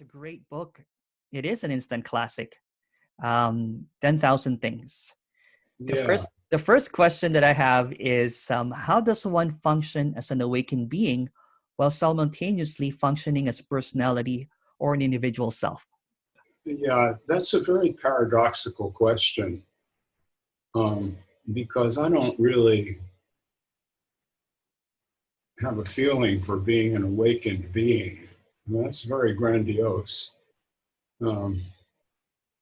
great book. It is an instant classic. 10,000 Things. The Yeah, first question that I have is how does one function as an awakened being while simultaneously functioning as personality or an individual self? yeah, that's a very paradoxical question um, because I don't really have a feeling for being an awakened being. That's very grandiose. Um,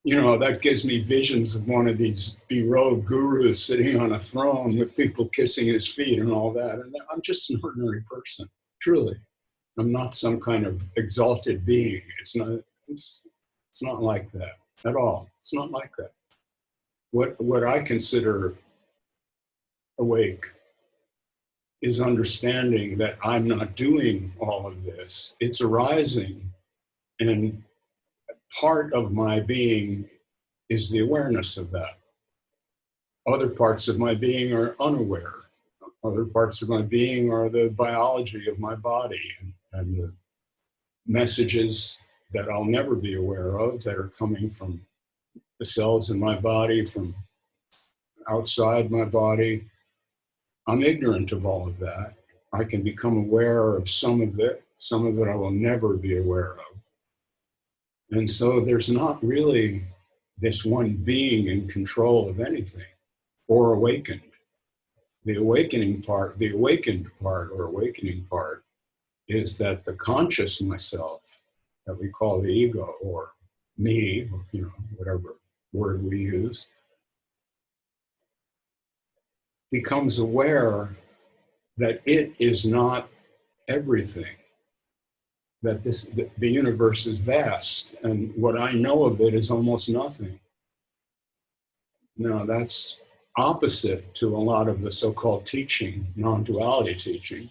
that gives me visions of one of these be-robed gurus sitting on a throne with people kissing his feet and all that. And I'm just an ordinary person, truly. I'm not some kind of exalted being. It's not like that at all. It's not like that. What I consider awake is understanding that I'm not doing all of this. It's arising, and part of my being is the awareness of that. Other parts of my being are unaware. Other parts of my being are the biology of my body and the messages that I'll never be aware of that are coming from the cells in my body, from outside my body. I'm ignorant of all of that. I can become aware of some of it. Some of it I will never be aware of. And so there's not really this one being in control of anything or awakened. The awakened part is that the conscious myself that we call the ego or me, whatever word we use, becomes aware that it is not everything, that the universe is vast, and what I know of it is almost nothing. Now, that's opposite to a lot of the so-called teaching, non-duality teaching,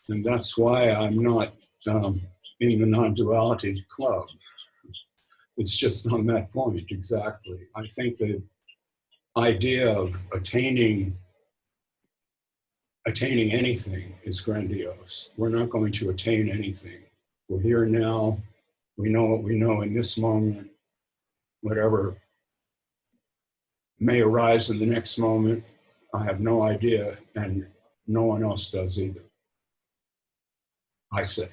and that's why I'm not in the non-duality club. It's just on that point, exactly. I think the idea of attaining anything is grandiose. We're not going to attain anything. We're here now. We know what we know in this moment. Whatever may arise in the next moment, I have no idea, and no one else does either. I say.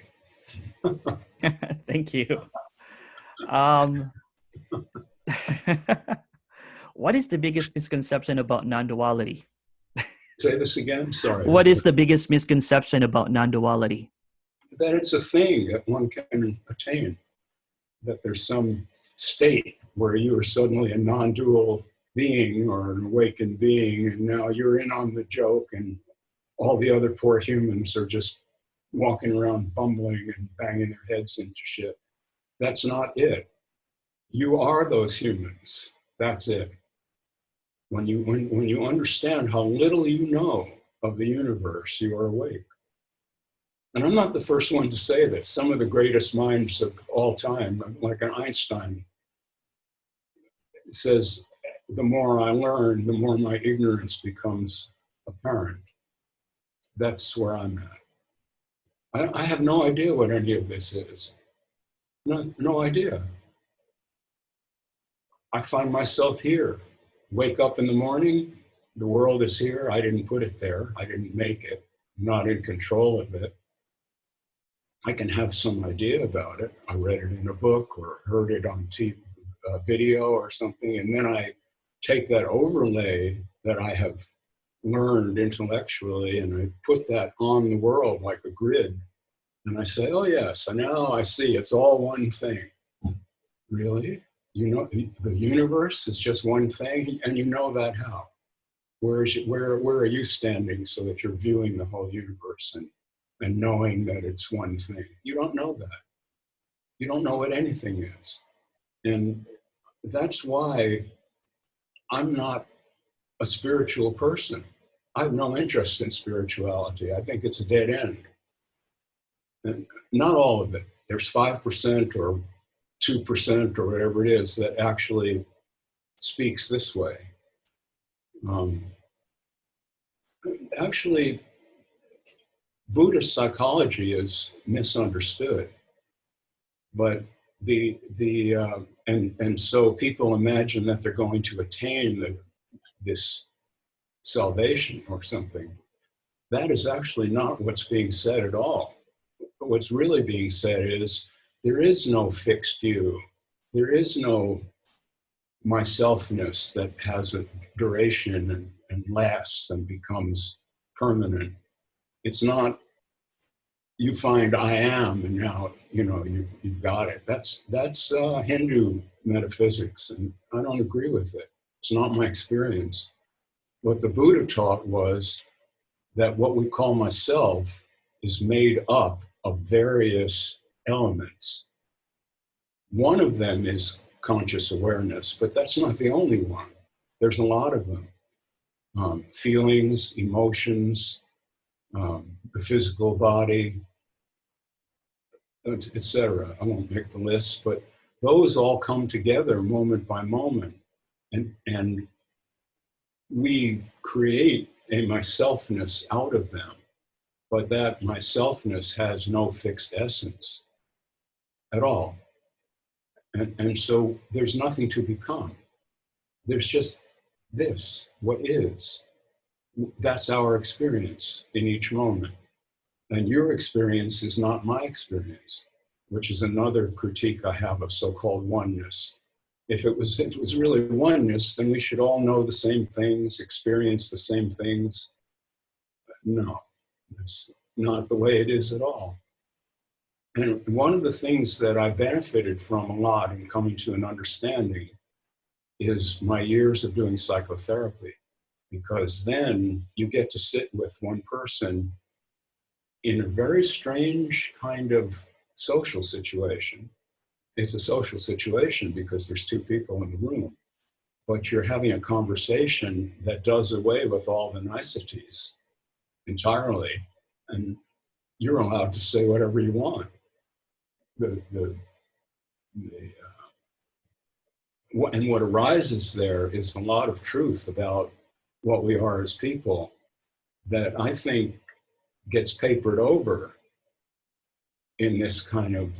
Thank you. Um, what is the biggest misconception about non-duality? Say this again, sorry. What is the biggest misconception about non-duality? That it's a thing that one can attain, that there's some state where you are suddenly a non-dual being or an awakened being, and now you're in on the joke, and all the other poor humans are just walking around bumbling and banging their heads into shit. That's not it. You are those humans. That's it. When you understand how little you know of the universe, you are awake. And I'm not the first one to say this. Some of the greatest minds of all time, like an Einstein, says, the more I learn, the more my ignorance becomes apparent. That's where I'm at. I have no idea what any of this is. No idea. I find myself here. Wake up in the morning, the world is here. I didn't put it there. I didn't make it. I'm not in control of it. I can have some idea about it. I read it in a book or heard it on TV, video or something, and then I take that overlay that I have learned intellectually and I put that on the world like a grid, and I say, oh yes, and now I see it's all one thing. Really? You know, the universe is just one thing, and you know that how? Where are you standing so that you're viewing the whole universe and knowing that it's one thing? You don't know that. You don't know what anything is. And that's why I'm not a spiritual person. I have no interest in spirituality. I think it's a dead end. And not all of it. There's 5% or 2% or whatever it is that actually speaks this way. Actually, Buddhist psychology is misunderstood. But and so people imagine that they're going to attain this salvation or something. That is actually not what's being said at all. What's really being said is there is no fixed you. There is no myselfness that has a duration and lasts and becomes permanent. It's not you find I am and now you've got it. That's Hindu metaphysics, and I don't agree with it. It's not my experience. What the Buddha taught was that what we call myself is made up of various elements. One of them is conscious awareness, but that's not the only one. There's a lot of them. Feelings, emotions, the physical body, etc. I won't make the list, but those all come together moment by moment. And we create a myselfness out of them, but that myselfness has no fixed essence at all. And so there's nothing to become. There's just this, what is. That's our experience in each moment. And your experience is not my experience, which is another critique I have of so-called oneness. If it was really oneness, then we should all know the same things, experience the same things. No, that's not the way it is at all. And one of the things that I benefited from a lot in coming to an understanding is my years of doing psychotherapy, because then you get to sit with one person in a very strange kind of social situation. It's a social situation because there's two people in the room, but you're having a conversation that does away with all the niceties entirely, and you're allowed to say whatever you want. And what arises there is a lot of truth about what we are as people that I think gets papered over in this kind of,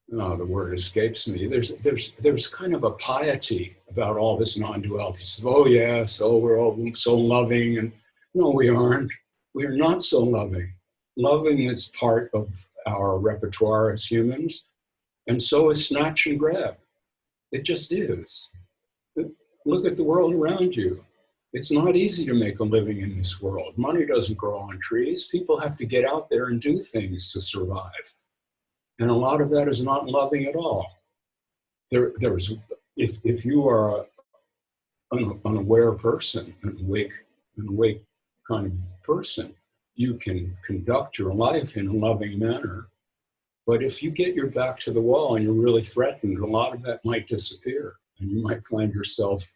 the word escapes me. There's kind of a piety about all this non-duality. So, oh yes, oh we're all so loving, and no, we aren't. We are not so loving. Loving is part of our repertoire as humans, and so is snatch and grab. It just is. Look at the world around you. It's not easy to make a living in this world. Money doesn't grow on trees. People have to get out there and do things to survive. And a lot of that is not loving at all. If you are an unaware person, an awake kind of person, you can conduct your life in a loving manner. But if you get your back to the wall and you're really threatened, a lot of that might disappear. And you might find yourself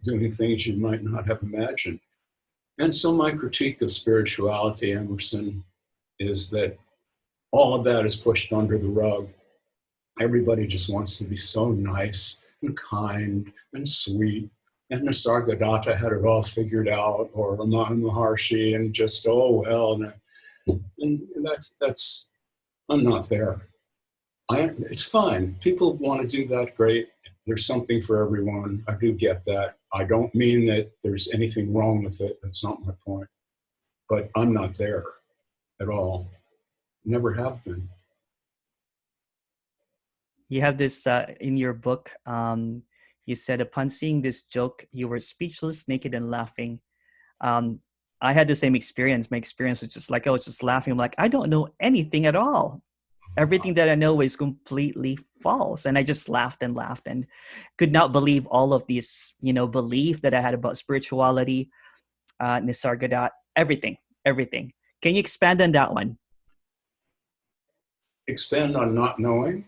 doing things you might not have imagined. And so my critique of spirituality, Emerson, is that all of that is pushed under the rug. Everybody just wants to be so nice and kind and sweet. And Nisargadatta had it all figured out, or Ramana Maharshi, and just, oh, well. And that's I'm not there. It's fine. People want to do that, great. There's something for everyone. I do get that. I don't mean that there's anything wrong with it. That's not my point. But I'm not there at all. Never have been. You have this in your book. You said upon seeing this joke, you were speechless, naked, and laughing. I had the same experience. My experience was just like I was just laughing. I'm like, I don't know anything at all. Everything that I know is completely false. And I just laughed and could not believe all of these, belief that I had about spirituality, Nisargadatta, everything. Can you expand on that one? Expand on not knowing?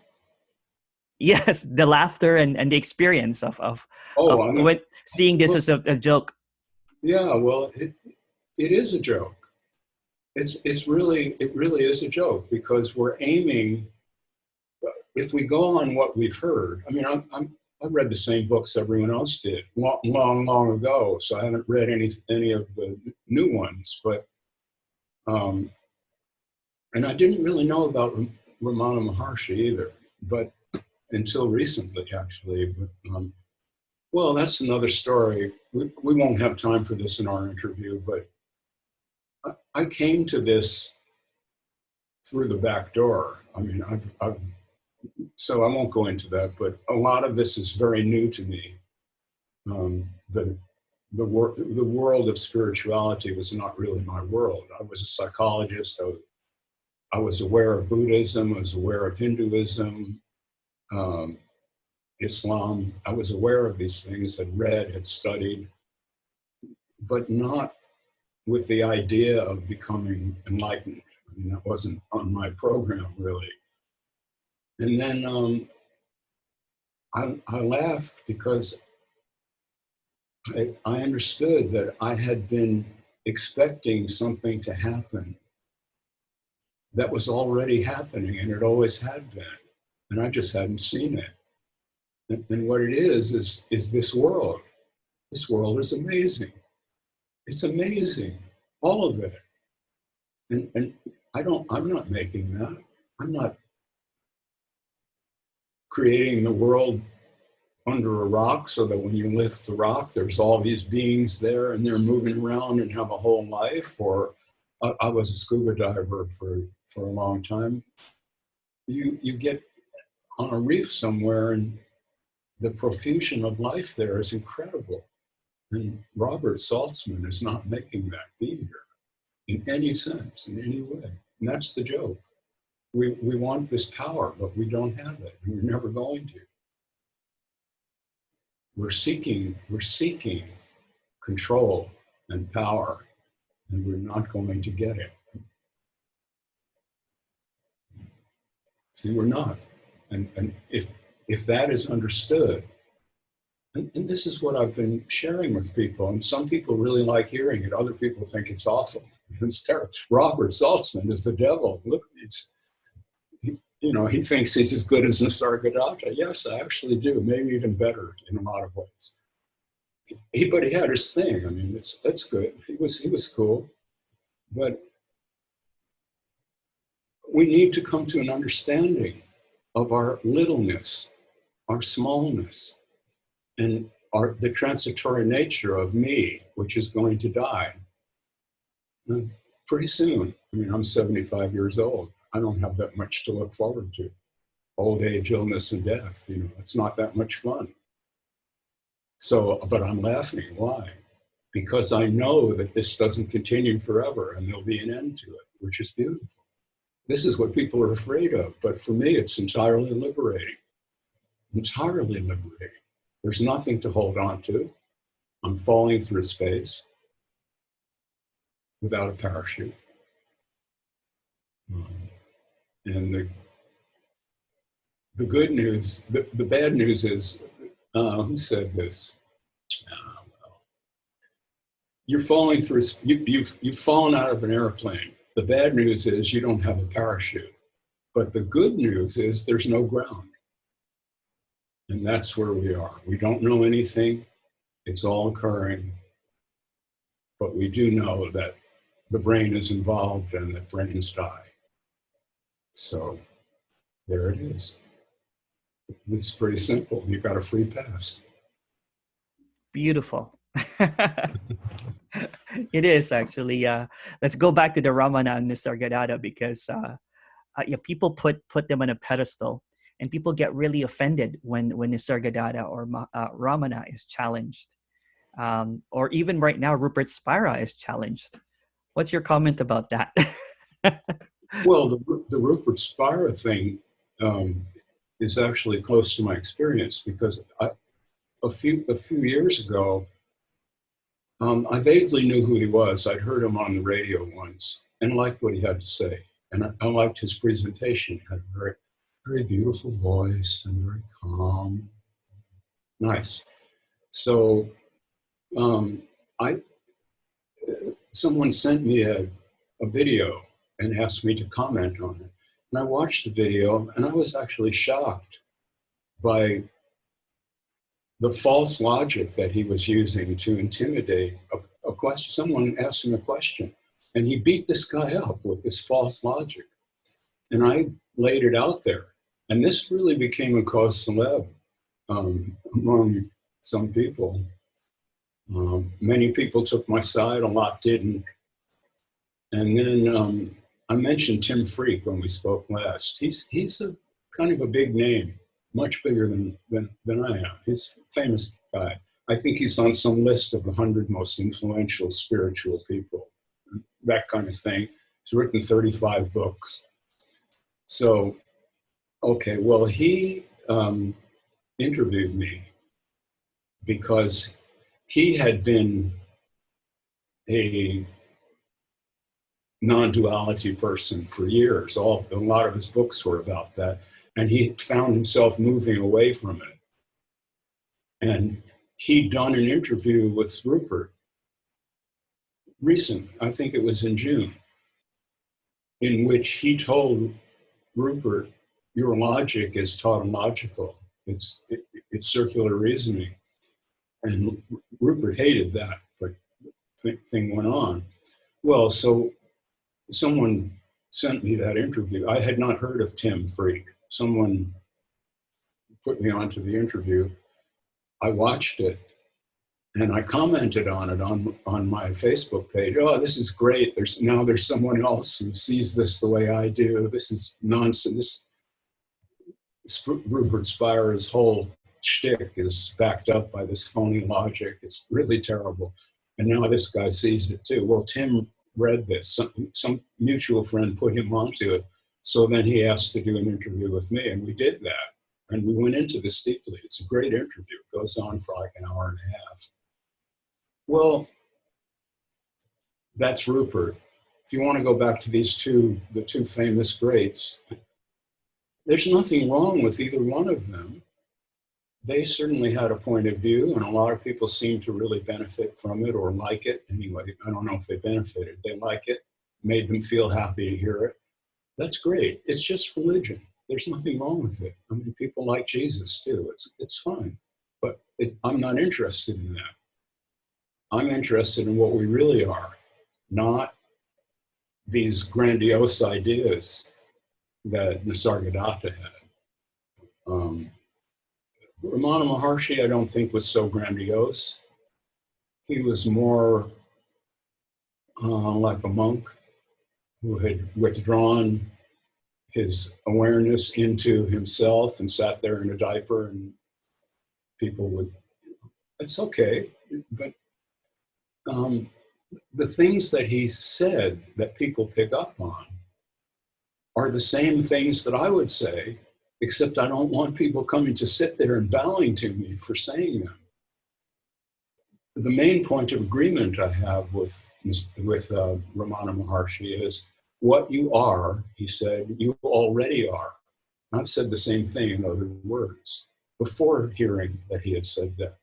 Yes, the laughter and the experience of seeing this as a joke. Yeah, well, it is a joke. It really is a joke, because we're aiming. If we go on what we've heard, I mean, I've read the same books everyone else did long ago, so I haven't read any of the new ones. But And I didn't really know about Ramana Maharshi either, but until recently, actually. But, well, that's another story. We won't have time for this in our interview, but I came to this through the back door. I mean, so I won't go into that, but a lot of this is very new to me. The world of spirituality was not really my world. I was a psychologist. I was aware of Buddhism. I was aware of Hinduism, Islam. I was aware of these things, had read, had studied, but not with the idea of becoming enlightened. I mean, that wasn't on my program, really. And then I laughed because I understood that I had been expecting something to happen that was already happening, and it always had been, and I just hadn't seen it. And what it is this world. This world is amazing. It's amazing, all of it. And I'm not making that. I'm not creating the world under a rock so that when you lift the rock, there's all these beings there and they're moving around and have a whole life. Or I was a scuba diver for a long time. You get on a reef somewhere and the profusion of life there is incredible. And Robert Saltzman is not making that be here in any sense, in any way. And that's the joke. We want this power, but we don't have it. And we're never going to. We're seeking control and power, and we're not going to get it. See, we're not. And if that is understood, and this is what I've been sharing with people, and some people really like hearing it, other people think it's awful. It's terrible. Robert Saltzman is the devil. Look, he thinks he's as good as Nisargadatta. Yes, I actually do. Maybe even better in a lot of ways. But he had his thing. I mean, that's good. He was cool. But we need to come to an understanding of our littleness, our smallness, and the transitory nature of me, which is going to die pretty soon. I mean, I'm 75 years old. I don't have that much to look forward to. Old age, illness, and death, it's not that much fun. So, but I'm laughing. Why? Because I know that this doesn't continue forever and there'll be an end to it, which is beautiful. This is what people are afraid of, but for me, it's entirely liberating. Entirely liberating. There's nothing to hold on to. I'm falling through space without a parachute. And the good news, the bad news is, who said this? Well, you're falling through, you've fallen out of an airplane. The bad news is you don't have a parachute. But the good news is there's no ground. And that's where we are. We don't know anything. It's all occurring. But we do know that the brain is involved and that brains die. So there it is. It's pretty simple. You got a free pass. Beautiful. It is actually. Let's go back to the Ramana and Nisargadatta, because people put them on a pedestal, and people get really offended when Nisargadatta or Ramana is challenged, or even right now Rupert Spira is challenged. What's your comment about that? Well, the Rupert Spira thing is actually close to my experience, because a few years ago, I vaguely knew who he was. I'd heard him on the radio once and liked what he had to say. And I liked his presentation. He had a very, very beautiful voice and very calm. Nice. So someone sent me a video and asked me to comment on it. And I watched the video and I was actually shocked by the false logic that he was using to intimidate a question. Someone asked him a question and he beat this guy up with this false logic. And I laid it out there. And this really became a cause célèbre among some people. Many people took my side, a lot didn't. And then I mentioned Tim Freak when we spoke last. He's a kind of a big name, much bigger than I am. He's a famous guy. I think he's on some list of the 100 most influential spiritual people, that kind of thing. He's written 35 books. So, okay, well, he interviewed me because he had been a non-duality person for years. A lot of his books were about that. And he found himself moving away from it. And he'd done an interview with Rupert recent, I think it was in June, in which he told Rupert, your logic is tautological. It's circular reasoning. And Rupert hated that, but thing went on. Well, so someone sent me that interview. I had not heard of Tim Freak. Someone put me onto the interview. I watched it and I commented on it on my Facebook page. Oh, this is great. There's someone else who sees this the way I do. This is nonsense. Rupert Spire's whole shtick is backed up by this phony logic. It's really terrible. And now this guy sees it too. Well, Tim read this. Some mutual friend put him onto it. So then he asked to do an interview with me, and we did that. And we went into this deeply. It's a great interview. It goes on for like an hour and a half. Well, that's Rupert. If you want to go back to the two famous greats, there's nothing wrong with either one of them. They certainly had a point of view, and a lot of people seem to really benefit from it or like it. Anyway, I don't know if they benefited. They like it, made them feel happy to hear it. That's great. It's just religion. There's nothing wrong with it. I mean, people like Jesus too. It's fine. But I'm not interested in that. I'm interested in what we really are, not these grandiose ideas that Nisargadatta had. Ramana Maharshi, I don't think, was so grandiose. He was more like a monk who had withdrawn his awareness into himself and sat there in a diaper, and people would, it's okay. But the things that he said that people pick up on are the same things that I would say, except I don't want people coming to sit there and bowing to me for saying them. The main point of agreement I have with Ramana Maharshi is, what you are, he said, you already are. I've said the same thing in other words before hearing that he had said that.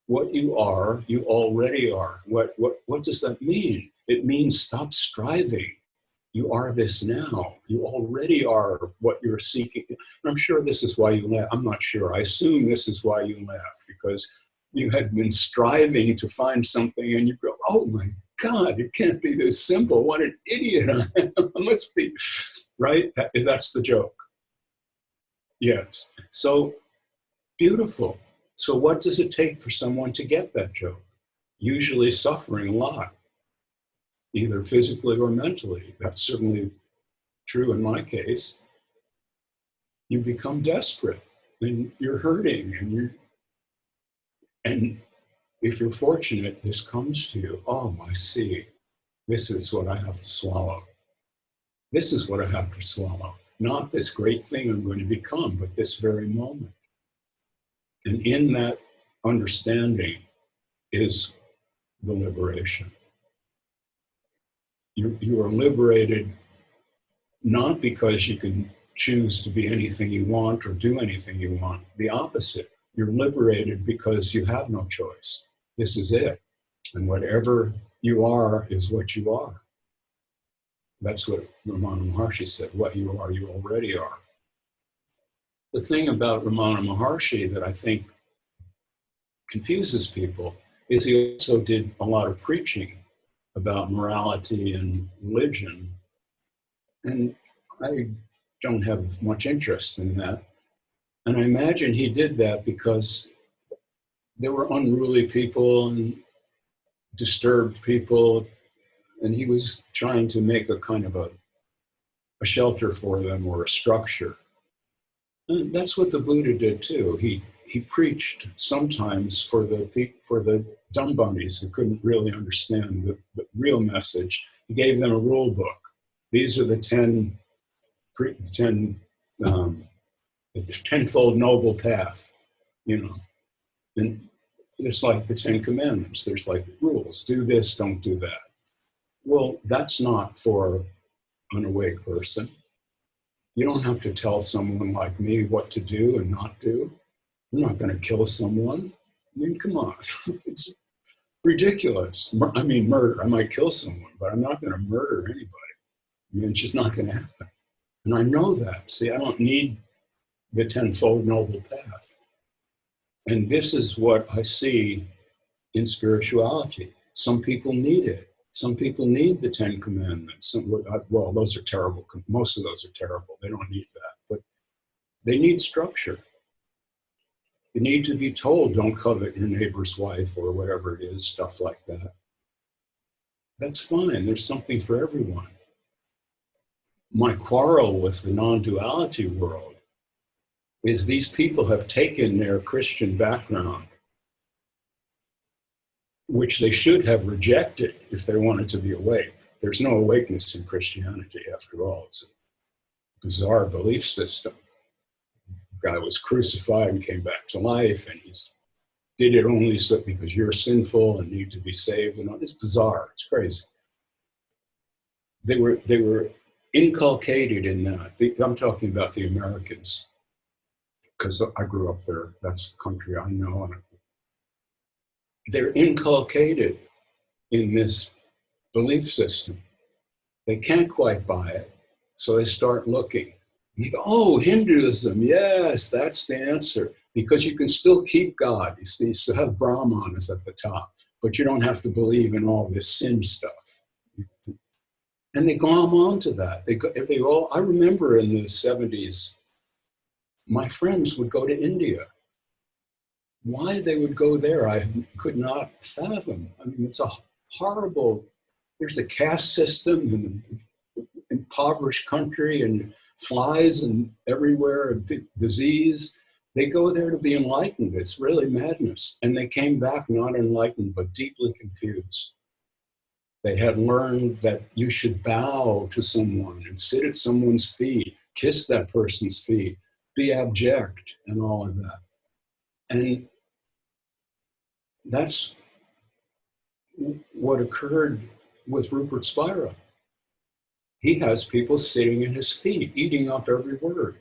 What you are, you already are. What does that mean? It means stop striving. You are this now. You already are what you're seeking. And I'm sure this is why you laugh. I'm not sure. I assume this is why you laugh, because you had been striving to find something and you go, oh my God, it can't be this simple. What an idiot I am. I must be, right? That's the joke. Yes. So beautiful. So what does it take for someone to get that joke? Usually suffering a lot, either physically or mentally. That's certainly true in my case. You become desperate and you're hurting, and if you're fortunate, this comes to you. Oh, I see. This is what I have to swallow. This is what I have to swallow. Not this great thing I'm going to become, but this very moment. And in that understanding is the liberation. You are liberated not because you can choose to be anything you want or do anything you want. The opposite. You're liberated because you have no choice. This is it. And whatever you are is what you are. That's what Ramana Maharshi said. What you are, you already are. The thing about Ramana Maharshi that I think confuses people is he also did a lot of preaching about morality and religion. And I don't have much interest in that. And I imagine he did that because there were unruly people and disturbed people, and he was trying to make a kind of a shelter for them, or a structure. And that's what the Buddha did too. He preached sometimes for the dumb bunnies who couldn't really understand the real message. He gave them a rule book. These are the 10 tenfold noble path, you know. And it's like the 10 commandments. There's like rules. Do this, don't do that. Well, that's not for an awake person. You don't have to tell someone like me what to do and not do. I'm not going to kill someone. I mean, come on. It's ridiculous. I mean, murder. I might kill someone, but I'm not going to murder anybody. I mean, it's just not going to happen. And I know that. See, I don't need the tenfold noble path. And this is what I see in spirituality. Some people need it. Some people need the 10 commandments. Well, those are terrible. Most of those are terrible. They don't need that. But they need structure. You need to be told, don't covet your neighbor's wife or whatever it is, stuff like that. That's fine. There's something for everyone. My quarrel with the non-duality world is these people have taken their Christian background, which they should have rejected if they wanted to be awake. There's no awakeness in Christianity, after all. It's a bizarre belief system. The guy was crucified and came back to life, and he did it only so because you're sinful and need to be saved. And all. It's bizarre. It's crazy. They were inculcated in that. I'm talking about the Americans, because I grew up there. That's the country I know. And they're inculcated in this belief system. They can't quite buy it, so they start looking. You go, oh, Hinduism, yes, that's the answer. Because you can still keep God. You see, you still have Brahmanas at the top, but you don't have to believe in all this sin stuff. And they glom onto that. I remember in the 70s, my friends would go to India. Why they would go there, I could not fathom. I mean, it's a horrible, there's a caste system and impoverished country and flies and everywhere, and big disease. They go there to be enlightened. It's really madness. And they came back not enlightened, but deeply confused. They had learned that you should bow to someone and sit at someone's feet, kiss that person's feet, be abject, and all of that. And that's what occurred with Rupert Spira. He has people sitting at his feet, eating up every word.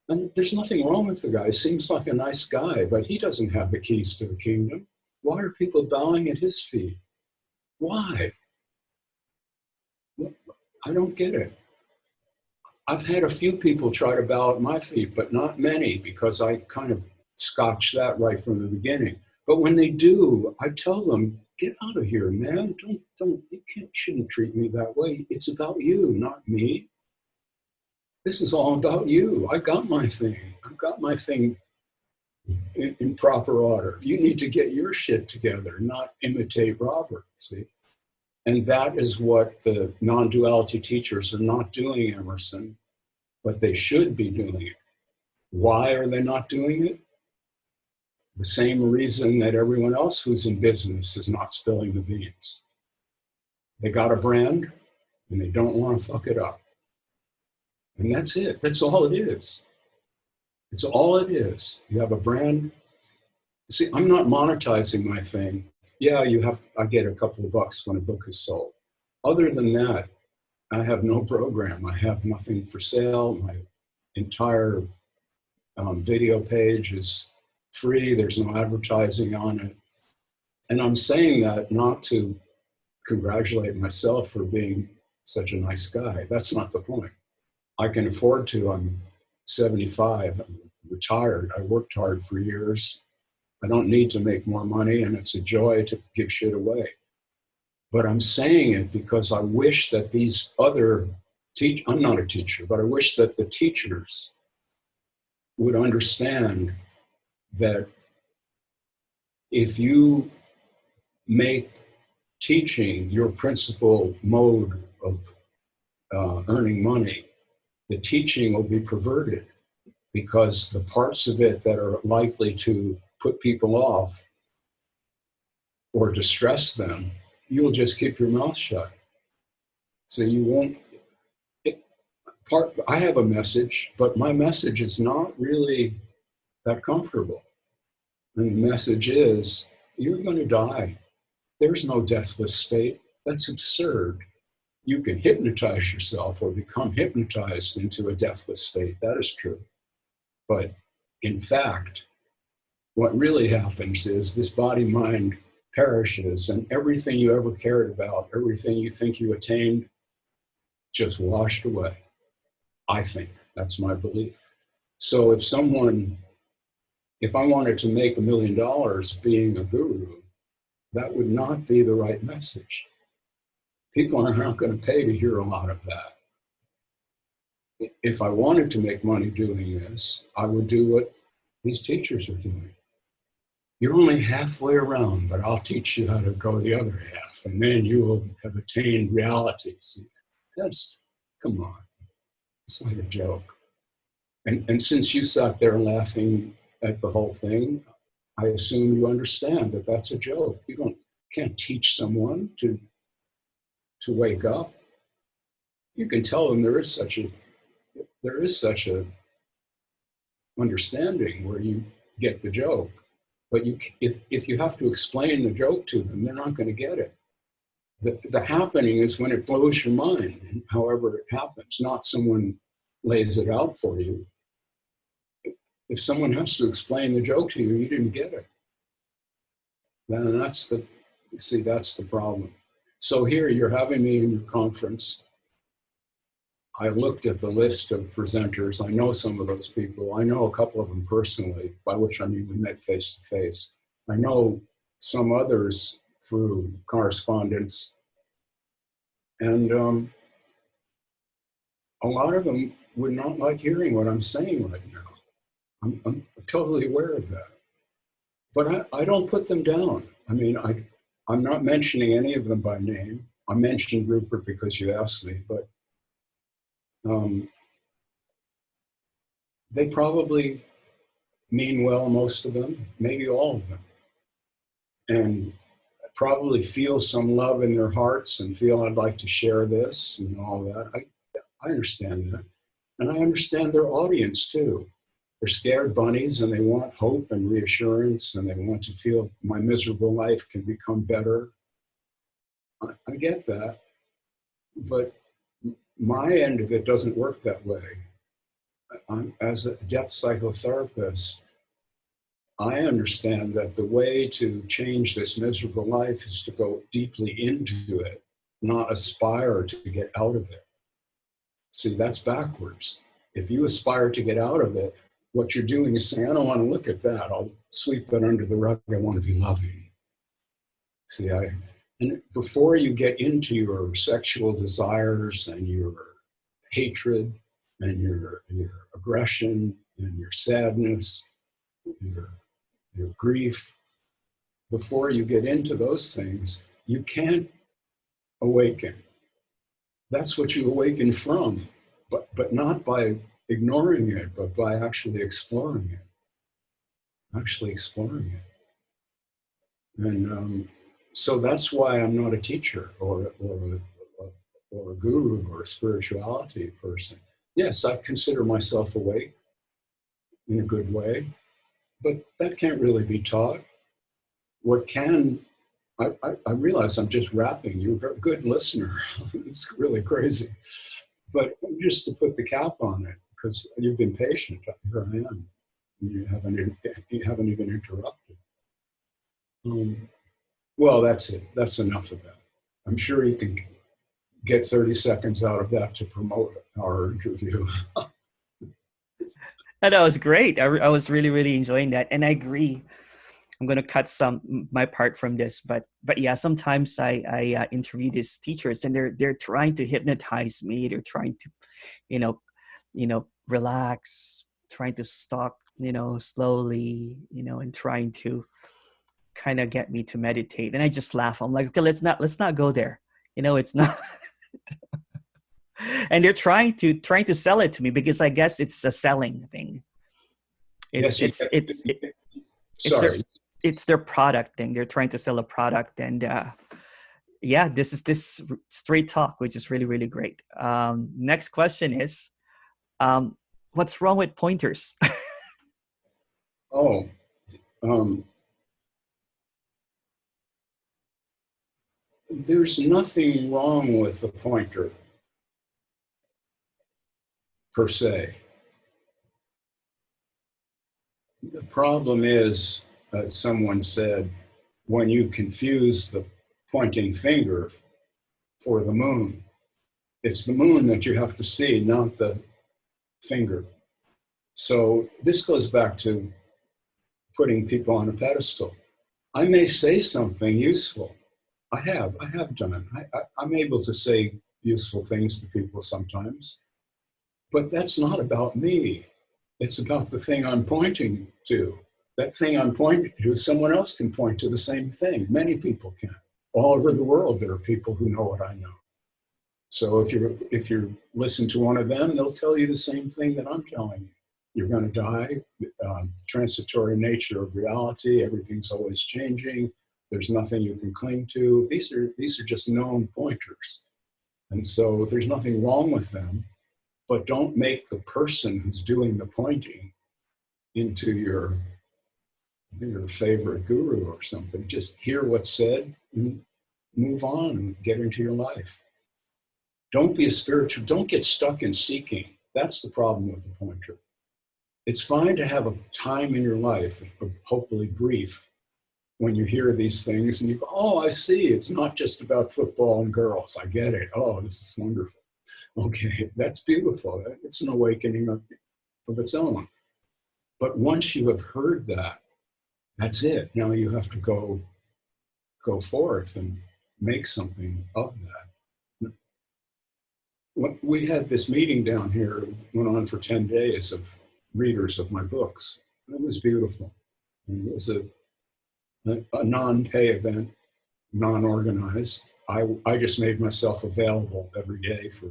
And there's nothing wrong with the guy. He seems like a nice guy, but he doesn't have the keys to the kingdom. Why are people bowing at his feet? Why? I don't get it. I've had a few people try to bow at my feet, but not many, because I kind of scotched that right from the beginning. But when they do, I tell them, get out of here, man. Shouldn't treat me that way. It's about you, not me. This is all about you. I got my thing. I've got my thing in proper order. You need to get your shit together, not imitate Robert, see? And that is what the non-duality teachers are not doing, Emerson, but they should be doing it. Why are they not doing it? The same reason that everyone else who's in business is not spilling the beans. They got a brand and they don't want to fuck it up. And that's it. That's all it is. It's all it is. You have a brand. See, I'm not monetizing my thing. Yeah, I get a couple of bucks when a book is sold. Other than that, I have no program. I have nothing for sale. My entire video page is free. There's no advertising on it. And I'm saying that not to congratulate myself for being such a nice guy. That's not the point. I can afford to. I'm 75. I'm retired. I worked hard for years. I don't need to make more money, and it's a joy to give shit away. But I'm saying it because I wish that these other I'm not a teacher, but I wish that the teachers would understand that if you make teaching your principal mode of earning money, the teaching will be perverted, because the parts of it that are likely to put people off or distress them, you'll just keep your mouth shut. So you won't. I have a message, but my message is not really that comfortable. And the message is, you're going to die. There's no deathless state. That's absurd. You can hypnotize yourself or become hypnotized into a deathless state. That is true. But in fact, what really happens is this body-mind perishes, and everything you ever cared about, everything you think you attained, just washed away. I think that's my belief. So if I wanted to make $1 million being a guru, that would not be the right message. People are not going to pay to hear a lot of that. If I wanted to make money doing this, I would do what these teachers are doing. You're only halfway around, but I'll teach you how to go the other half, and then you will have attained reality. See, come on. It's like a joke. And since you sat there laughing at the whole thing, I assume you understand that that's a joke. You can't teach someone to wake up. You can tell them there is such a understanding where you get the joke. But if you have to explain the joke to them, they're not going to get it. The happening is when it blows your mind, however it happens, not someone lays it out for you. If someone has to explain the joke to you, you didn't get it. Then that's the problem. So here you're having me in your conference. I looked at the list of presenters. I know some of those people. I know a couple of them personally, by which I mean we met face to face. I know some others through correspondence. And a lot of them would not like hearing what I'm saying right now. I'm totally aware of that. But I don't put them down. I mean, I'm not mentioning any of them by name. I mentioned Rupert because you asked me, but they probably mean well, most of them, maybe all of them. And probably feel some love in their hearts and feel I'd like to share this and all that. I understand that. And I understand their audience too. They're scared bunnies and they want hope and reassurance and they want to feel my miserable life can become better. I get that. But my end of it doesn't work that way. As a depth psychotherapist, I understand that the way to change this miserable life is to go deeply into it, not aspire to get out of it. See, that's backwards. If you aspire to get out of it, what you're doing is saying, I don't want to look at that. I'll sweep that under the rug. I want to be loving. See, and before you get into your sexual desires and your hatred and your aggression and your sadness, your grief, before you get into those things, you can't awaken. That's what you awaken from, but not by ignoring it, but by actually exploring it. And so that's why I'm not a teacher or a guru or a spirituality person. Yes, I consider myself awake in a good way, but that can't really be taught. What can, I realize I'm just rapping. You're a good listener. It's really crazy. But just to put the cap on it, because you've been patient, here I am. And you haven't even interrupted. Well, that's it. That's enough of that. I'm sure you can get 30 seconds out of that to promote our interview. And that was great. I was really, really enjoying that. And I agree. I'm gonna cut my part from this, but yeah, sometimes I interview these teachers, and they're trying to hypnotize me. They're trying to, you know, relax, trying to stalk, slowly, and trying to kind of get me to meditate. And I just laugh. I'm like, okay, let's not go there. It's not. And they're trying to sell it to me, because I guess it's a selling thing. It's Yes, you it's get, it's it, it's their sorry. it's their product thing. They're trying to sell a product, and yeah, this is this straight talk, which is really, really great. Next question is, what's wrong with pointers? Oh, um, there's nothing wrong with the pointer per se. The problem is, someone said, when you confuse the pointing finger for the moon, it's the moon that you have to see, not the finger. So this goes back to putting people on a pedestal. I may say something useful. I have done it. I'm able to say useful things to people sometimes, but that's not about me. It's about the thing I'm pointing to. That thing I'm pointing to, someone else can point to the same thing. Many people can. All over the world, there are people who know what I know. So if you listen to one of them, they'll tell you the same thing that I'm telling you. You're going to die. Transitory nature of reality. Everything's always changing. There's nothing you can cling to. These are just known pointers, and so there's nothing wrong with them. But don't make the person who's doing the pointing into your favorite guru or something. Just hear what's said and move on and get into your life. Don't be a spiritual, don't get stuck in seeking. That's the problem with the pointer. It's fine to have a time in your life, hopefully brief, when you hear these things and you go, oh, I see, it's not just about football and girls. I get it. Oh, this is wonderful. Okay, that's beautiful. It's an awakening of its own. But once you have heard that, that's it. Now you have to go forth and make something of that. We had this meeting down here, went on for 10 days, of readers of my books. It was beautiful. And it was a non-pay event, non-organized. I just made myself available every day for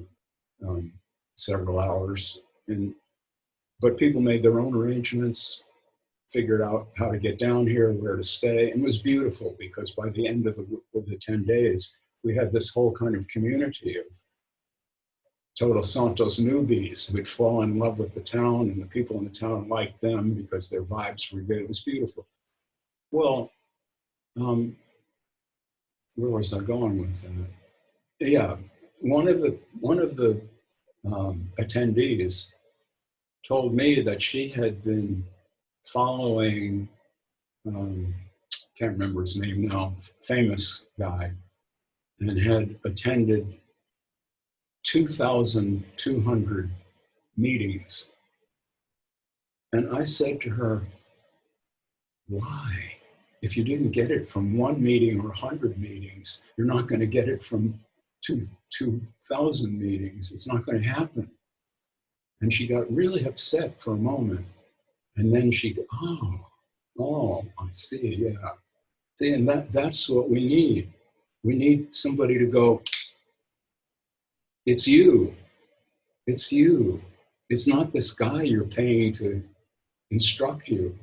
several hours. But people made their own arrangements, figured out how to get down here, where to stay. And it was beautiful, because by the end of the 10 days, we had this whole kind of community of Total Santos newbies who had fallen in love with the town, and the people in the town liked them because their vibes were good. It was beautiful. Well, where was I going with that? Yeah, one of the attendees told me that she had been following, can't remember his name now, famous guy, and had attended 2,200 meetings. And I said to her, why? If you didn't get it from one meeting or 100 meetings, you're not going to get it from 2,000 meetings. It's not going to happen. And she got really upset for a moment. And then she, oh, I see, yeah. See, and that's what we need. We need somebody to go, it's you. It's you. It's not this guy you're paying to instruct you.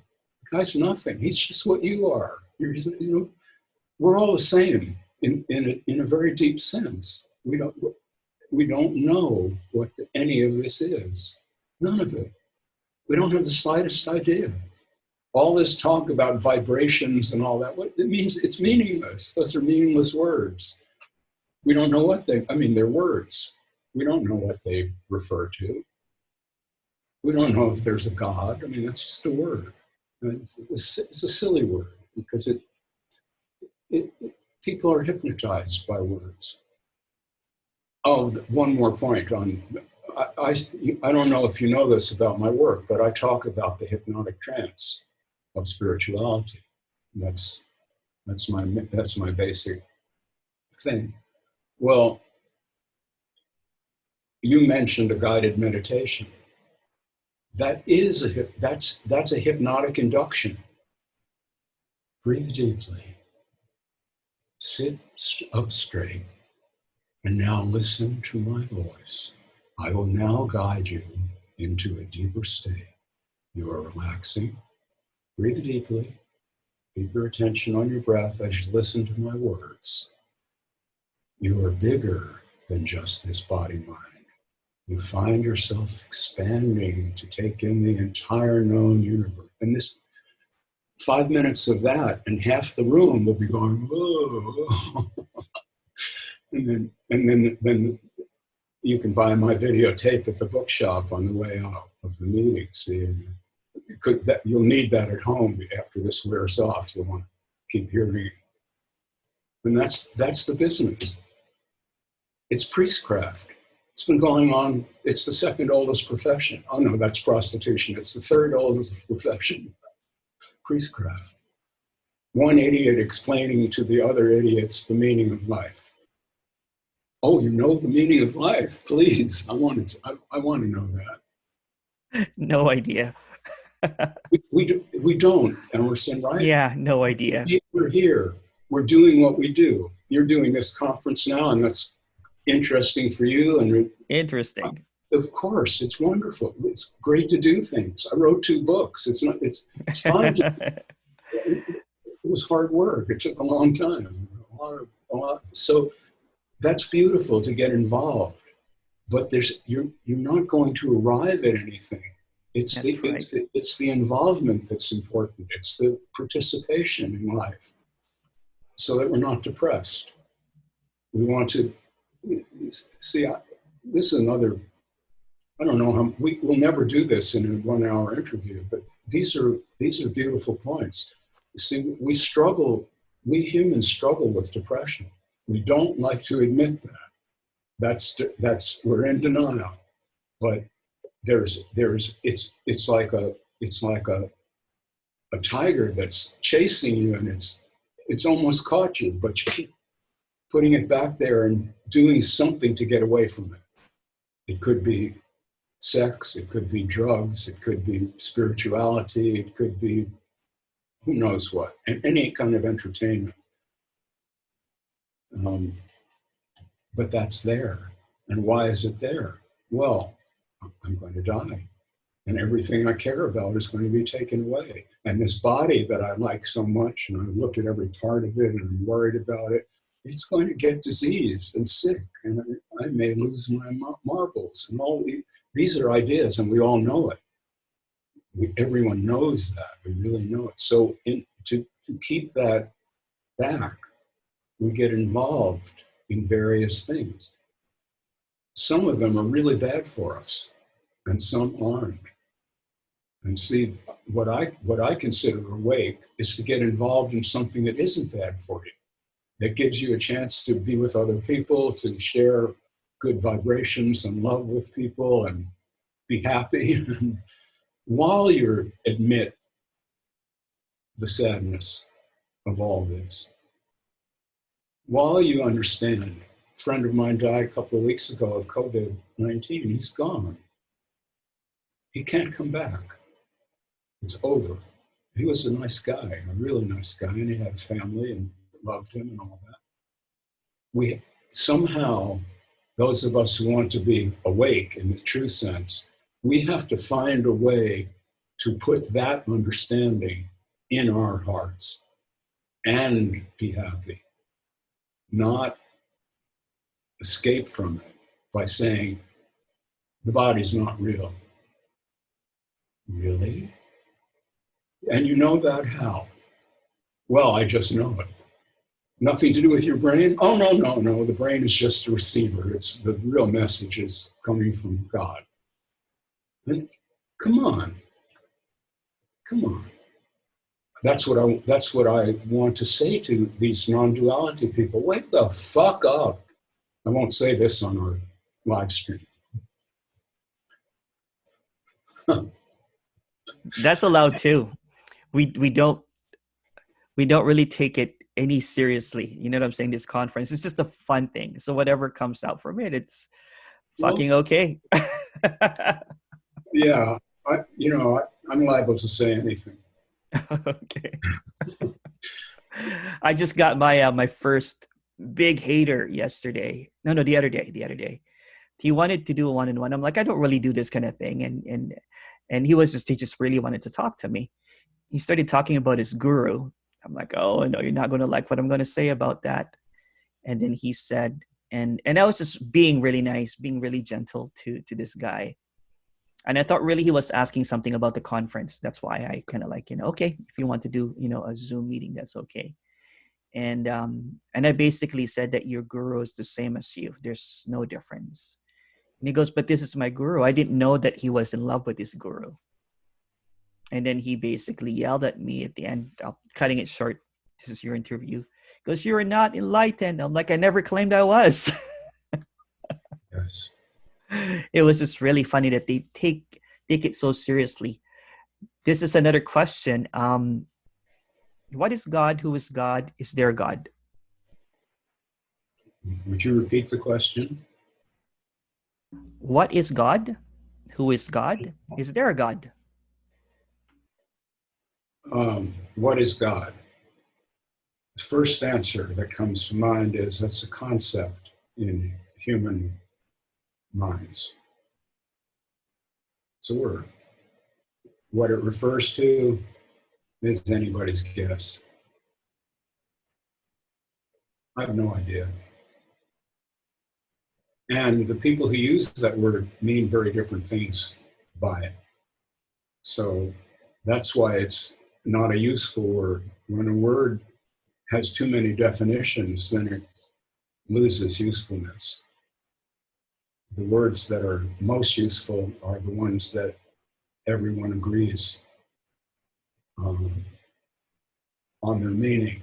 The guy's nothing. He's just what you are. We're all the same in a very deep sense. We don't know what any of this is. None of it. We don't have the slightest idea. All this talk about vibrations and all that, what it means, it's meaningless. Those are meaningless words. We don't know what they're words. We don't know what they refer to. We don't know if there's a God. That's just a word. It's a silly word, because people are hypnotized by words. Oh, one more point on, I don't know if you know this about my work, but I talk about the hypnotic trance of spirituality. That's that's my basic thing. Well, you mentioned a guided meditation. That's a hypnotic induction. Breathe deeply, sit up straight, and now listen to my voice. I will now guide you into a deeper state. You are relaxing. Breathe deeply. Keep your attention on your breath as you listen to my words. You are bigger than just this body-mind. You find yourself expanding to take in the entire known universe. And this 5 minutes of that, and half the room will be going, whoa. and then you can buy my videotape at the bookshop on the way out of the meeting. See, you'll need that at home after this wears off. You'll want to keep hearing it. And that's the business. It's priestcraft. It's been going on. It's the second oldest profession. Oh no, that's prostitution. It's the third oldest profession. Priestcraft. One idiot explaining to the other idiots the meaning of life. Oh, you know the meaning of life? Please, I want to know that. No idea. we don't, Emerson, right? Yeah, no idea. We're here. We're doing what we do. You're doing this conference now, and that's interesting for you. And interesting. Of course, it's wonderful. It's great to do things. I wrote 2 books. It's fun. It was hard work. It took a long time. A lot. So that's beautiful to get involved. But you're not going to arrive at anything. It's the involvement that's important. It's the participation in life, so that we're not depressed. We want to see. This is another. I don't know how we'll never do this in a 1-hour interview, but these are beautiful points. You see, we struggle. We humans struggle with depression. We don't like to admit that. That's we're in denial, but it's like a tiger that's chasing you, and it's almost caught you, but you keep putting it back there and doing something to get away from it. It could be sex, it could be drugs, it could be spirituality, it could be who knows what, and any kind of entertainment. But that's there. And why is it there? Well, I'm going to die, and everything I care about is going to be taken away. And this body that I like so much, and I look at every part of it and I'm worried about it, it's going to get diseased and sick, and I may lose my marbles. And all these are ideas, and we all know it. Everyone knows that. We really know it. So to keep that back, we get involved in various things. Some of them are really bad for us, and some aren't. And see, what I consider awake is to get involved in something that isn't bad for you, that gives you a chance to be with other people, to share good vibrations and love with people and be happy. While you admit the sadness of all this, while you understand, a friend of mine died a couple of weeks ago of COVID-19. He's gone. He can't come back. It's over. He was a nice guy, a really nice guy, and he had family and loved him and all that. We somehow, those of us who want to be awake in the true sense, we have to find a way to put that understanding in our hearts and be happy, not escape from it by saying, the body's not real. Really? And you know that how? Well, I just know it. Nothing to do with your brain? Oh, no. The brain is just a receiver. It's the real message is coming from God. And come on. That's what I want to say to these non-duality people. Wake the fuck up. I won't say this on our live stream. That's allowed too. We don't. we don't really take it any seriously. You know what I'm saying? This conference, it's just a fun thing. So whatever comes out from it, it's Well, fucking okay. yeah, I'm liable to say anything. Okay. I just got my first big hater yesterday. No, the other day. The other day, he wanted to do a one-on-one. I'm like, I don't really do this kind of thing, and he just really wanted to talk to me. He started talking about his guru. I'm like, oh no, you're not going to like what I'm going to say about that. And then he said, and I was just being really nice, being really gentle to this guy. And I thought really he was asking something about the conference. That's why I kind of like, okay, if you want to do, a Zoom meeting, that's okay. And I basically said that your guru is the same as you. There's no difference. And he goes, but this is my guru. I didn't know that he was in love with his guru. And then he basically yelled at me at the end, cutting it short. This is your interview. He goes, you're not enlightened. I'm like, I never claimed I was. Yes. It was just really funny that they take it so seriously. This is another question. What is God? Who is God? Is there God? Would you repeat the question? What is God? Who is God? Is there a God? What is God? The first answer that comes to mind is that's a concept in human minds. It's a word. What it refers to is anybody's guess. I have no idea. And the people who use that word mean very different things by it. So that's why it's not a useful word. When a word has too many definitions, then it loses usefulness. The words that are most useful are the ones that everyone agrees on their meaning.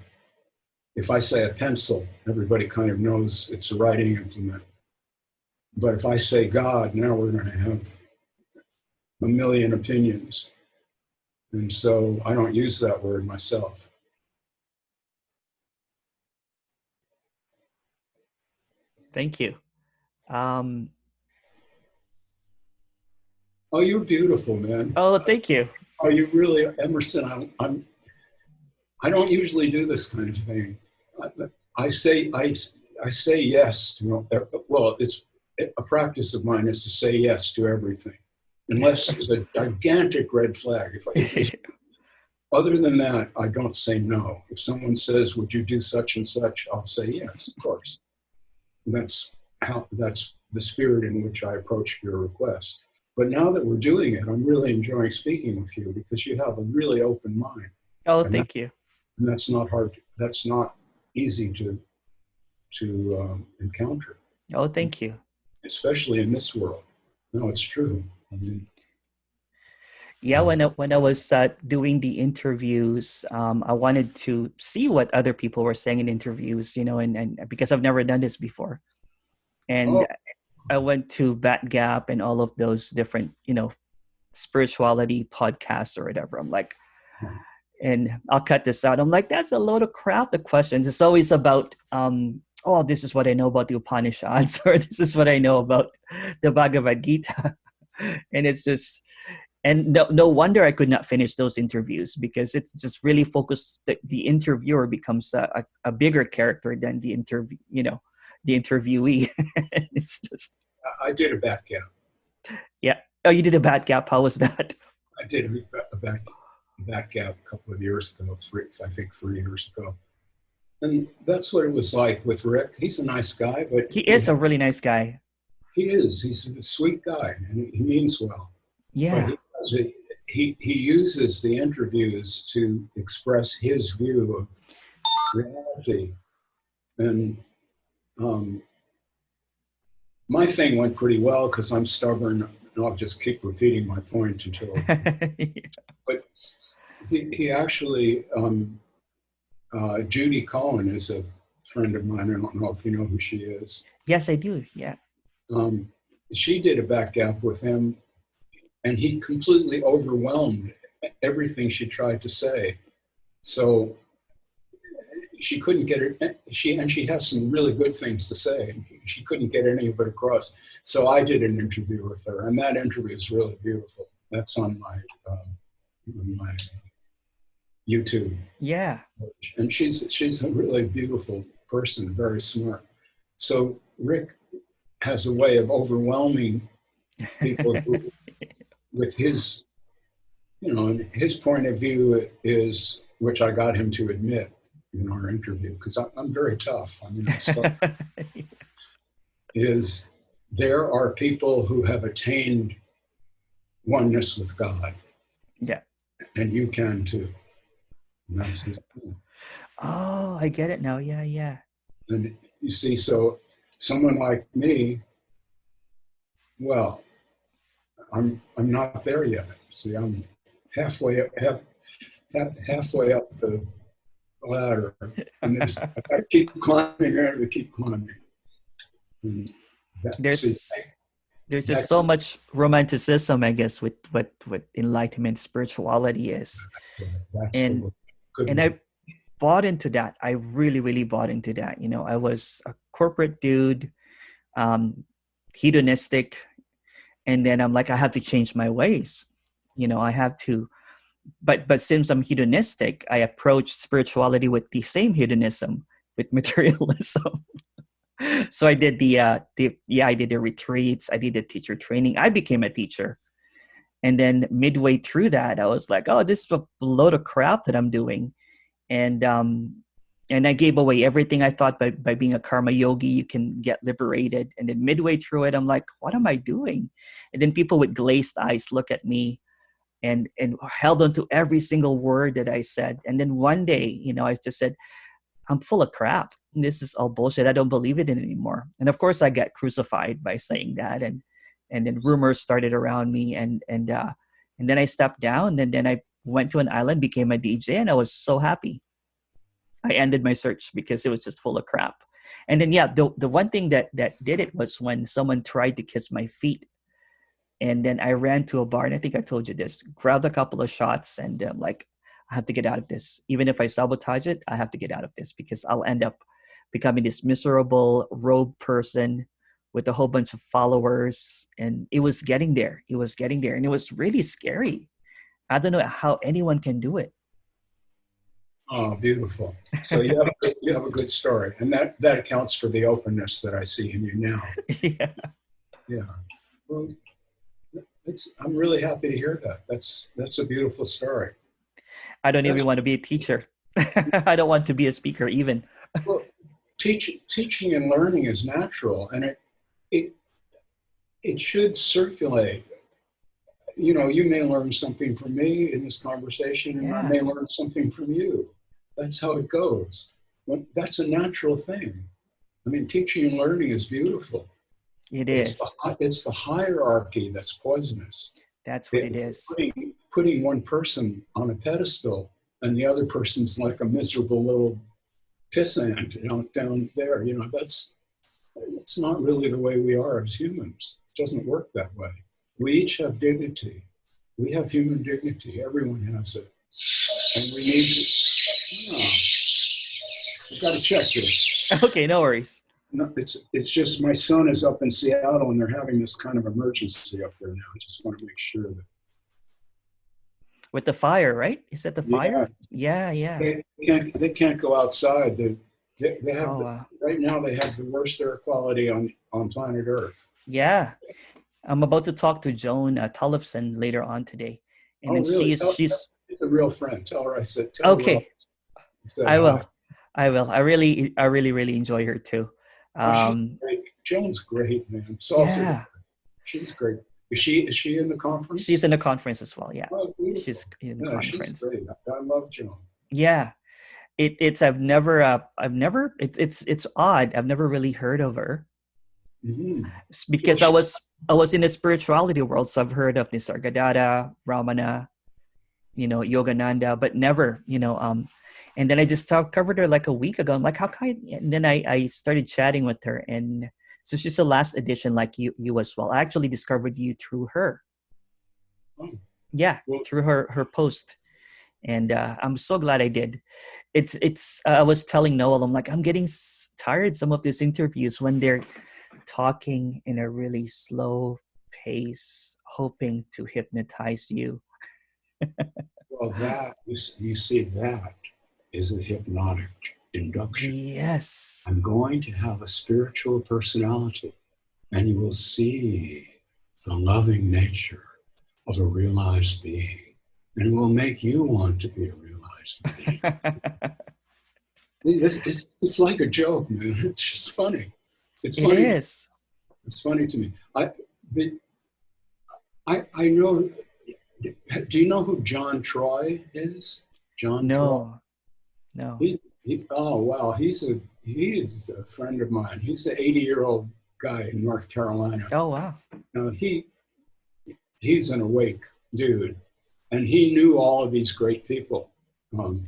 If I say a pencil, everybody kind of knows it's a writing implement. But if I say God, now we're going to have a million opinions. And so I don't use that word myself. Thank you. Um, Oh, you're beautiful, man. oh, thank you. Are you really, Emerson? I don't usually do this kind of thing. I say yes to, well, it's a practice of mine is to say yes to everything, unless there's a gigantic red flag. Other than that, I don't say no. If someone says, "Would you do such and such?" I'll say yes, of course. And that's the spirit in which I approach your request. But now that we're doing it, I'm really enjoying speaking with you because you have a really open mind. Oh, And, thank you. and that's not hard. That's not easy to encounter, Oh, thank you. especially in this world. No, it's true. I mean, Yeah, when I was doing the interviews, I wanted to see what other people were saying in interviews, and because I've never done this before. oh, And I went to Bat Gap and all of those different, spirituality podcasts or whatever. I'm like, and I'll cut this out. I'm like, that's a load of crap. The questions. It's always about, oh, this is what I know about the Upanishads, or this is what I know about the Bhagavad Gita. And it's just, and no wonder I could not finish those interviews because it's just really focused. The interviewer becomes a bigger character than the the interviewee. It's just, I did a back gap. yeah. Oh, you did a Bat Gap. How was that? I did a back gap a couple of years ago, I think 3 years ago. And that's what it was like with Rick. He's a nice guy, but He is a really nice guy. he is. He's a sweet guy, and he means well. But Yeah. he does it. He uses the interviews to express his view of reality. And my thing went pretty well because I'm stubborn, and I'll just keep repeating my point until. But he actually, Judy Collin is a friend of mine. I don't know if you know who she is. Yes, I do. Yeah. She did a back gap with him, and he completely overwhelmed everything she tried to say. So she couldn't get it. She has some really good things to say, and she couldn't get any of it across. So I did an interview with her, and that interview is really beautiful. That's on my YouTube. Yeah. And she's a really beautiful person, very smart. So Rick has a way of overwhelming people who, with his, and his point of view is, which I got him to admit in our interview, because I'm very tough. I mean, is there are people who have attained oneness with God. Yeah. And you can too. And that's his point. Oh, I get it now. Yeah, yeah. And you see, so someone like me, well, I'm not there yet. See, I'm halfway up the ladder, and I keep climbing. I have to keep climbing. There's just so much romanticism, I guess, with what enlightenment spirituality is, and I bought into that. I really, really bought into that. I was a corporate dude, hedonistic, and then I'm like, I have to change my ways. I have to. But since I'm hedonistic, I approached spirituality with the same hedonism, with materialism. So I did I did the retreats. I did the teacher training. I became a teacher. And then midway through that, I was like, oh, this is a load of crap that I'm doing. And I gave away everything I thought by being a karma yogi, you can get liberated. And then midway through it, I'm like, what am I doing? And then people with glazed eyes look at me and held on to every single word that I said. And then one day, I just said, I'm full of crap. This is all bullshit. I don't believe it anymore. And of course I got crucified by saying that. And then rumors started around me, and then I stepped down, and then I went to an island, became a DJ, and I was so happy. I ended my search because it was just full of crap. And then, the one thing that did it was when someone tried to kiss my feet. And then I ran to a bar, and I think I told you this, grabbed a couple of shots, and like, I have to get out of this. Even if I sabotage it, I have to get out of this, because I'll end up becoming this miserable rogue person with a whole bunch of followers. And it was getting there. And it was really scary. I don't know how anyone can do it. Oh, beautiful. So you have a good story. And that accounts for the openness that I see in you now. Yeah. Yeah. Well, I'm really happy to hear that. That's a beautiful story. I don't even want to be a teacher. I don't want to be a speaker even. Well, teaching and learning is natural, and it should circulate. You may learn something from me in this conversation, and I may learn something from you. That's how it goes. That's a natural thing. I mean, teaching and learning is beautiful. It's the hierarchy that's poisonous. That's what it is. Putting one person on a pedestal and the other person's like a miserable little pissant, down there. That's not really the way we are as humans. It doesn't work that way. We each have dignity. We have human dignity. Everyone has it. And we need to, I've got to check this. Okay, no worries. No, it's just my son is up in Seattle, and they're having this kind of emergency up there now. I just want to make sure that. With the fire, right? Is that the fire? Yeah. They can't go outside. They have right now. They have the worst air quality on planet Earth. Yeah, I'm about to talk to Joan Tollefson later on today, and then really? she's a real friend. Tell her I said. Okay, I will. I really enjoy her too. She's great. Joan's great, man. She's great. Is she in the conference? She's in the conference as well. Yeah, she's in the conference. She's great. I love Joan. Yeah, it's odd. I've never really heard of her. Mm-hmm. Because I was in the spirituality world, so I've heard of Nisargadatta, Ramana, Yogananda, but never, and then I just covered her like a week ago. I'm like, how can I? And then I started chatting with her, and so she's the last edition, like you as well. I actually discovered you through her. Oh. Yeah, through her post, and I'm so glad I did. it's I was telling Noel, I'm like, I'm getting tired some of these interviews when they're talking in a really slow pace, hoping to hypnotize you. Well, that you see, that is a hypnotic induction. Yes. I'm going to have a spiritual personality, and you will see the loving nature of a realized being, and it will make you want to be a realized being. It's like a joke, man. It's just funny. It's It funny. is. It's funny to me. I know. Do you know who John Troy is? John Troy. No, no. Oh wow, he is a friend of mine. He's an 80-year-old guy in North Carolina. Oh, wow. Now he's an awake dude, and he knew all of these great people.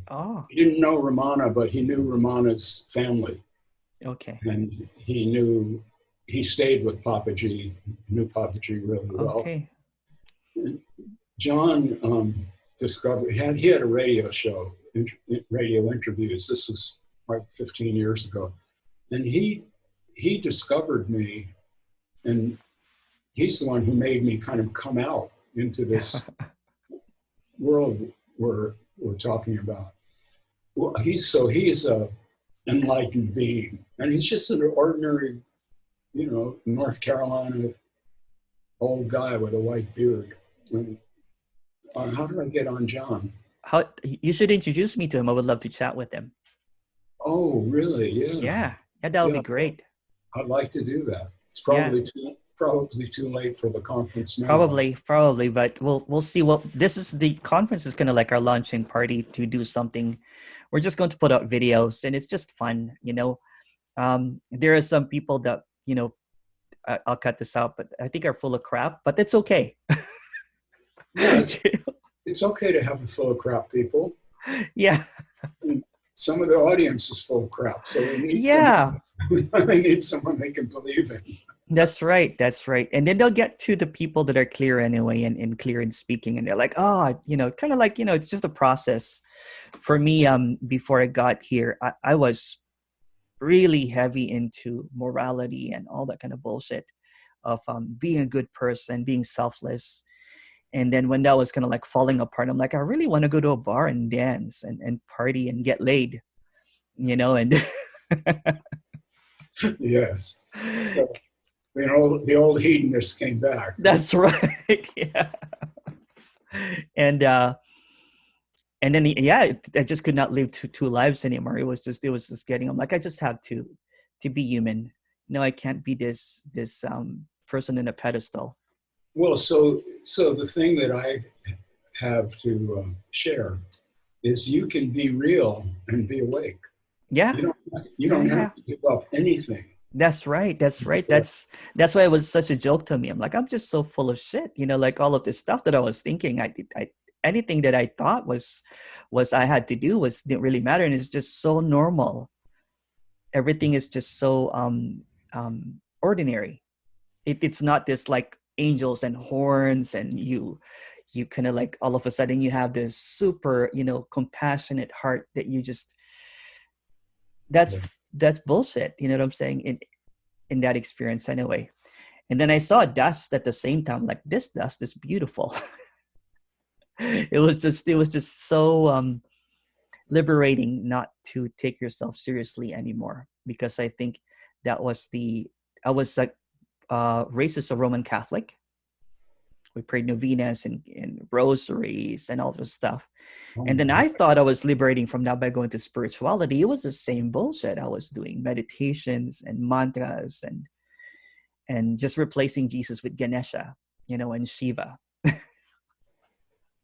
Oh, He didn't know Ramana, but he knew Ramana's family, okay. and he stayed with Papaji, knew Papaji really well. Okay. John discovered, he had a radio show, radio interviews. This was like 15 years ago. And he discovered me, and he's the one who made me kind of come out into this world we're talking about. Well, he's a enlightened being, and he's just an ordinary, North Carolina old guy with a white beard. And, how do I get on John? How you should introduce me to him. I would love to chat with him. Oh, really? Yeah, that would be great. I'd like to do that. It's probably too late for the conference now. Probably, but we'll see. Well, the conference is kind of like our launching party to do something. We're just going to put out videos, and it's just fun, There are some people that I'll cut this out, but I think are full of crap. But that's okay. Yeah, it's okay to have a full of crap people. Yeah. Some of the audience is full of crap, so we need they need someone they can believe in. That's right. And then they'll get to the people that are clear anyway and clear in speaking, and they're like, kind of like, it's just a process. For me, before I got here, I was really heavy into morality and all that kind of bullshit of being a good person, being selfless. And then when that was kind of like falling apart, I'm like, I really want to go to a bar and dance and party and get laid, and yes. So, the old hedonist came back. That's right. Yeah. And then I just could not live two lives anymore. It was just getting, I'm like, I just have to be human. No, I can't be this person in a pedestal. Well, so the thing that I have to share is you can be real and be awake. Yeah. You don't have to give up anything. That's right. That's why it was such a joke to me. I'm like, I'm just so full of shit. Like all of this stuff that I was thinking, anything that I thought was I had to do didn't really matter, and it's just so normal. Everything is just so ordinary. It's not this like angels and horns, and you kind of like all of a sudden you have this super compassionate heart that you just that's bullshit. You know what I'm saying? In that experience anyway. And then I saw dust at the same time, like, this dust is beautiful. It was just so liberating not to take yourself seriously anymore, because I think I was like raised as a Roman Catholic. We prayed novenas and rosaries and all this stuff. And then I thought I was liberating from that by going to spirituality. It was the same bullshit. I was doing meditations and mantras and just replacing Jesus with Ganesha, and Shiva.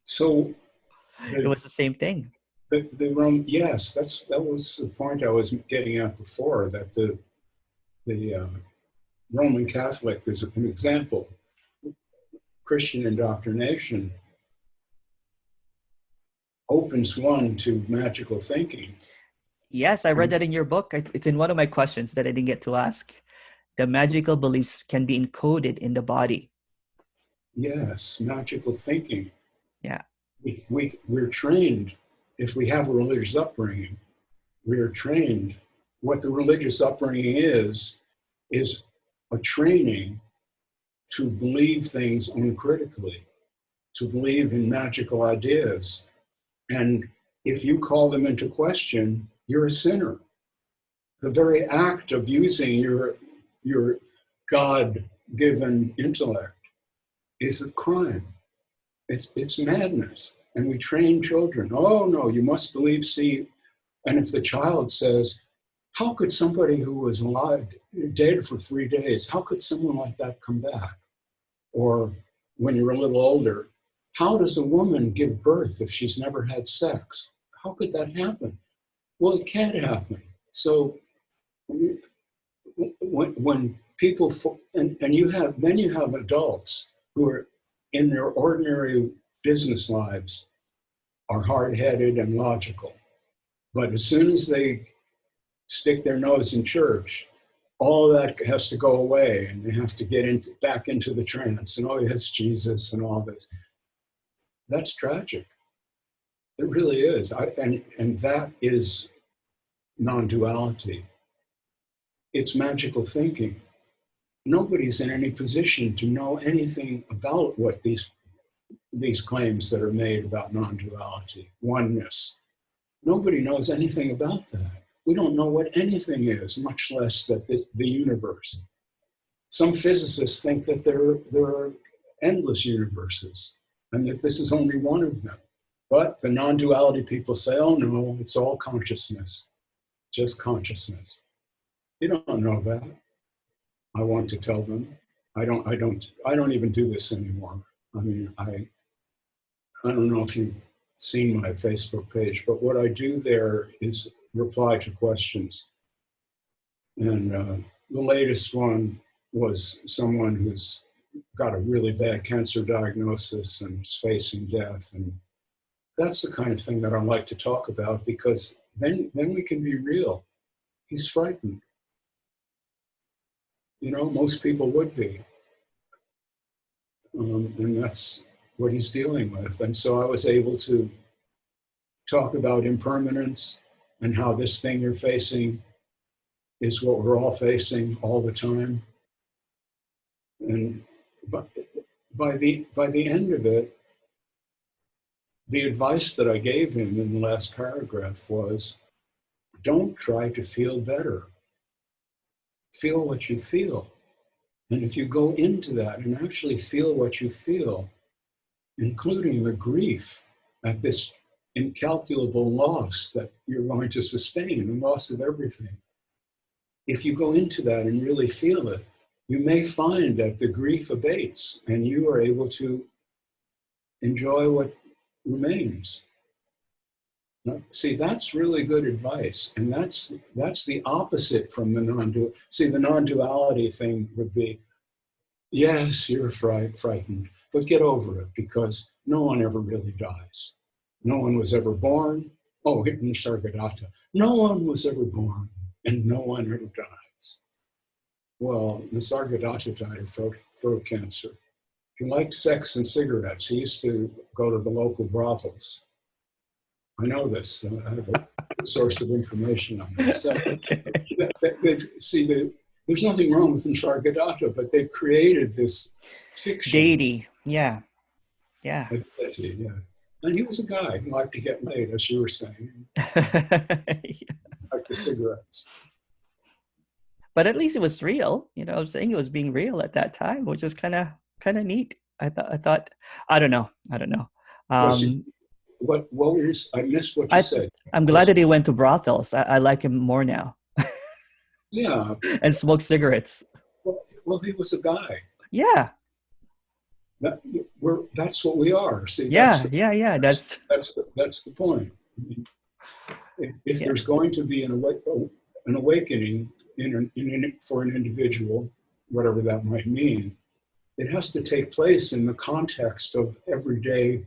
So it was the same thing. Yes, that was the point I was getting at before, that the Roman Catholic is an example. Christian indoctrination opens one to magical thinking. Yes, I read that in your book. It's in one of my questions that I didn't get to ask. The magical beliefs can be encoded in the body. Yes, magical thinking. Yeah. We're trained, if we have a religious upbringing, We are trained. What the religious upbringing is a training to believe things uncritically, to believe in magical ideas. And if you call them into question, you're a sinner. The very act of using your God-given intellect is a crime. It's madness. And we train children. Oh no, you must believe, see. And if the child says, how could somebody who was alive, dead for 3 days, how could someone like that come back? Or when you're a little older, how does a woman give birth if she's never had sex? How could that happen? Well, it can't happen. So when people, and you have adults who are in their ordinary business lives are hard-headed and logical. But as soon as they stick their nose in church, all that has to go away, and they have to get back into the trance, and oh yes, Jesus, and all this. That's tragic. It really is. And that is non-duality. It's magical thinking. Nobody's in any position to know anything about what these claims that are made about non-duality, oneness. Nobody knows anything about that. We don't know what anything is, much less that the universe. Some physicists think that there are endless universes and that this is only one of them. But the non-duality people say, oh no, it's all consciousness, just consciousness. You don't know that. I want to tell them. I don't even do this anymore. I mean, I don't know if you've seen my Facebook page, but what I do there is reply to questions. And the latest one was someone who's got a really bad cancer diagnosis and is facing death. And that's the kind of thing that I like to talk about, because then we can be real. He's frightened. You know, most people would be. And that's what he's dealing with. And so I was able to talk about impermanence and how this thing you're facing is what we're all facing all the time. And by the end of it, the advice that I gave him in the last paragraph was, don't try to feel better. Feel what you feel. And if you go into that and actually feel what you feel, including the grief at this incalculable loss that you're going to sustain, the loss of everything. If you go into that and really feel it, you may find that the grief abates and you are able to enjoy what remains. Now, see, that's really good advice. And that's the opposite from the non-dual. See, the non-duality thing would be, yes, you're frightened, but get over it, because no one ever really dies. No one was ever born. Oh, in Nisargadatta. No one was ever born, and no one ever dies. Well, Nisargadatta died of throat cancer. He liked sex and cigarettes. He used to go to the local brothels. I know this. I have a good source of information on this. So, there's nothing wrong with Nisargadatta, but they've created this fiction. Deity, yeah. Yeah. Yeah. And he was a guy who liked to get laid, as you were saying. Like the cigarettes. But at least it was real. You know, I was saying it was being real at that time, which is kind of neat. I thought, I don't know. What was, I missed what you said. I'm glad that he went to brothels. I like him more now. Yeah. And smoked cigarettes. Well, he was a guy. Yeah. That's what we are. See, That's the point. I mean, if there's going to be an awakening for an individual, whatever that might mean, it has to take place in the context of everyday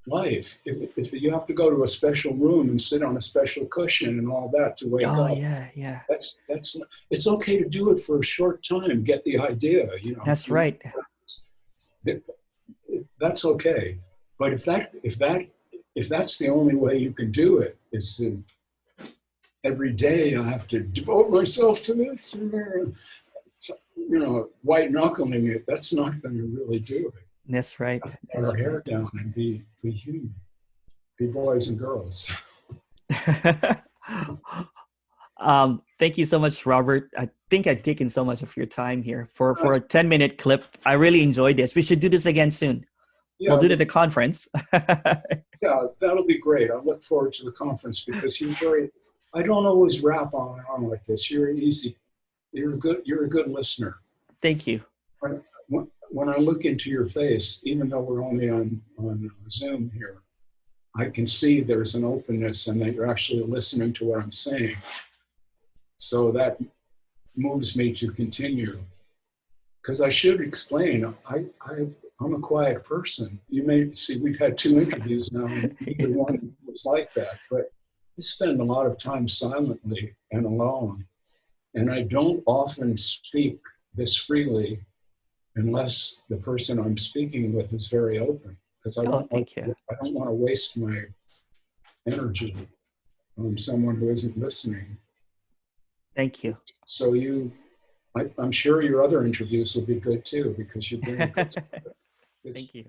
life. If you have to go to a special room and sit on a special cushion and all that to wake up, yeah. That's it's okay to do it for a short time. Get the idea, you know. That's right. That's okay. But if that's the only way you can do it, is to every day I have to devote myself to this. White knuckling it, that's not going to really do it. That's right. Let our That's hair down and be human, be boys and girls. right. Thank you so much, Robert. I think I've taken so much of your time here for a 10-minute clip. I really enjoyed this. We should do this again soon. Yeah, We'll do it at the conference. yeah, that'll be great. I look forward to the conference because I don't always rap on like this. You're easy. You're a good listener. Thank you. When I look into your face, even though we're only on Zoom here, I can see there's an openness and that you're actually listening to what I'm saying. So that moves me to continue. Because I should explain, I'm a quiet person. You may see we've had 2 interviews now, and either one was like that. But I spend a lot of time silently and alone. And I don't often speak this freely unless the person I'm speaking with is very open. Because I don't want to waste my energy on someone who isn't listening. Thank you. So I'm sure your other interviews will be good too, because you're doing good. Thank you.